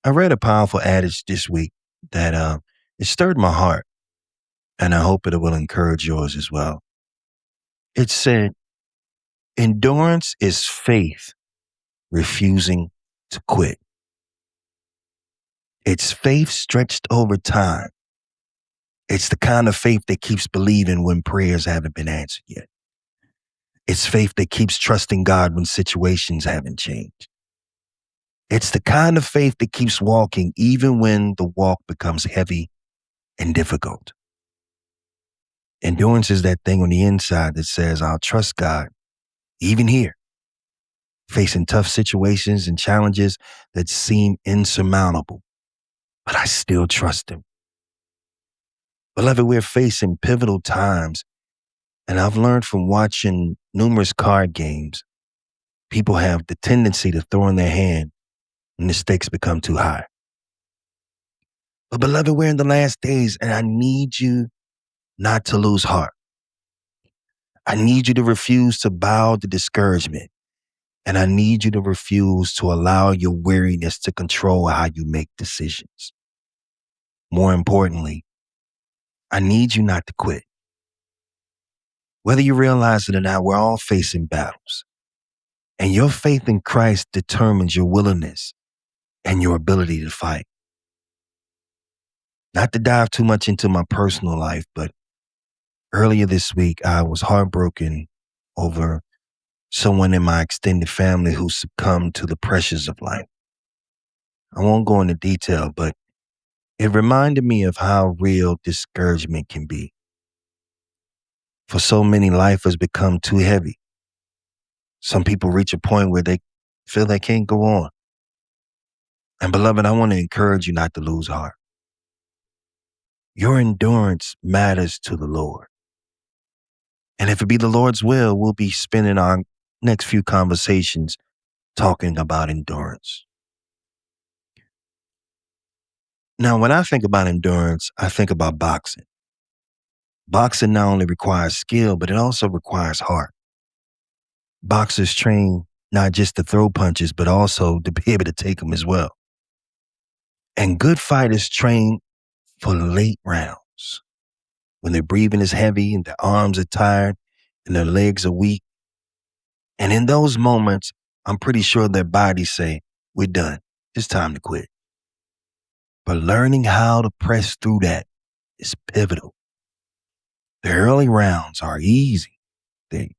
I read a powerful adage this week that it stirred my heart, and I hope it will encourage yours as well. It said, endurance is faith refusing to quit. It's faith stretched over time. It's the kind of faith that keeps believing when prayers haven't been answered yet. It's faith that keeps trusting God when situations haven't changed. It's the kind of faith that keeps walking even when the walk becomes heavy and difficult. Endurance is that thing on the inside that says, I'll trust God, even here, facing tough situations and challenges that seem insurmountable, but I still trust Him. Beloved, we're facing pivotal times, and I've learned from watching numerous card games, people have the tendency to throw in their hand when the stakes become too high. But beloved, we're in the last days, and I need you not to lose heart. I need you to refuse to bow to discouragement. And I need you to refuse to allow your weariness to control how you make decisions. More importantly, I need you not to quit. Whether you realize it or not, we're all facing battles. And your faith in Christ determines your willingness and your ability to fight. Not to dive too much into my personal life, but earlier this week, I was heartbroken over someone in my extended family who succumbed to the pressures of life. I won't go into detail, but it reminded me of how real discouragement can be. For so many, life has become too heavy. Some people reach a point where they feel they can't go on. And beloved, I want to encourage you not to lose heart. Your endurance matters to the Lord. And if it be the Lord's will, we'll be spending our next few conversations talking about endurance. Now, when I think about endurance, I think about boxing. Boxing not only requires skill, but it also requires heart. Boxers train not just to throw punches, but also to be able to take them as well. And good fighters train for late rounds, when their breathing is heavy and their arms are tired and their legs are weak. And in those moments, I'm pretty sure their bodies say, we're done. It's time to quit. But learning how to press through that is pivotal. The early rounds are easy.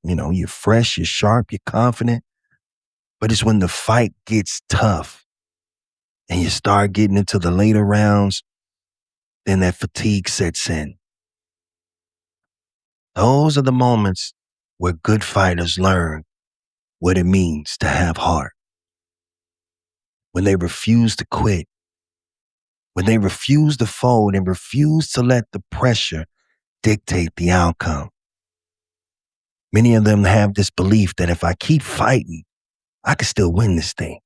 You're fresh, you're sharp, you're confident. But it's when the fight gets tough and you start getting into the later rounds, then that fatigue sets in. Those are the moments where good fighters learn what it means to have heart. When they refuse to quit, when they refuse to fold and refuse to let the pressure dictate the outcome. Many of them have this belief that if I keep fighting, I can still win this thing.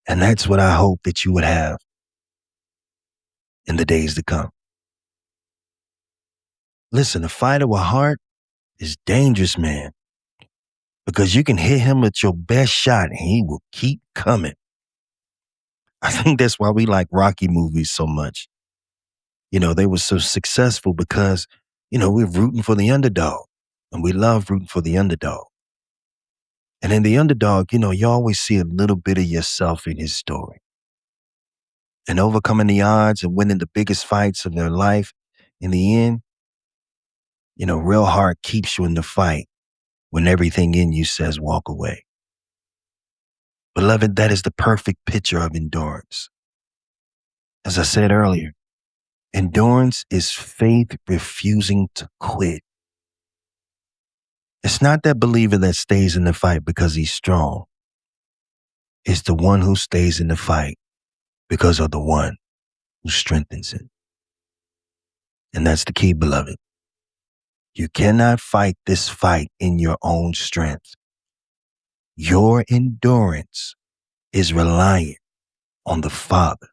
And that's what I hope that you would have in the days to come. Listen, a fighter with heart is dangerous, man, because you can hit him with your best shot and he will keep coming. I think that's why we like Rocky movies so much. They were so successful because, we're rooting for the underdog, and we love rooting for the underdog. And in the underdog, you always see a little bit of yourself in his story. And overcoming the odds and winning the biggest fights of their life, in the end, real heart keeps you in the fight when everything in you says walk away. Beloved, that is the perfect picture of endurance. As I said earlier, endurance is faith refusing to quit. It's not that believer that stays in the fight because he's strong. It's the one who stays in the fight because of the one who strengthens it. And that's the key, beloved. You cannot fight this fight in your own strength. Your endurance is reliant on the Father.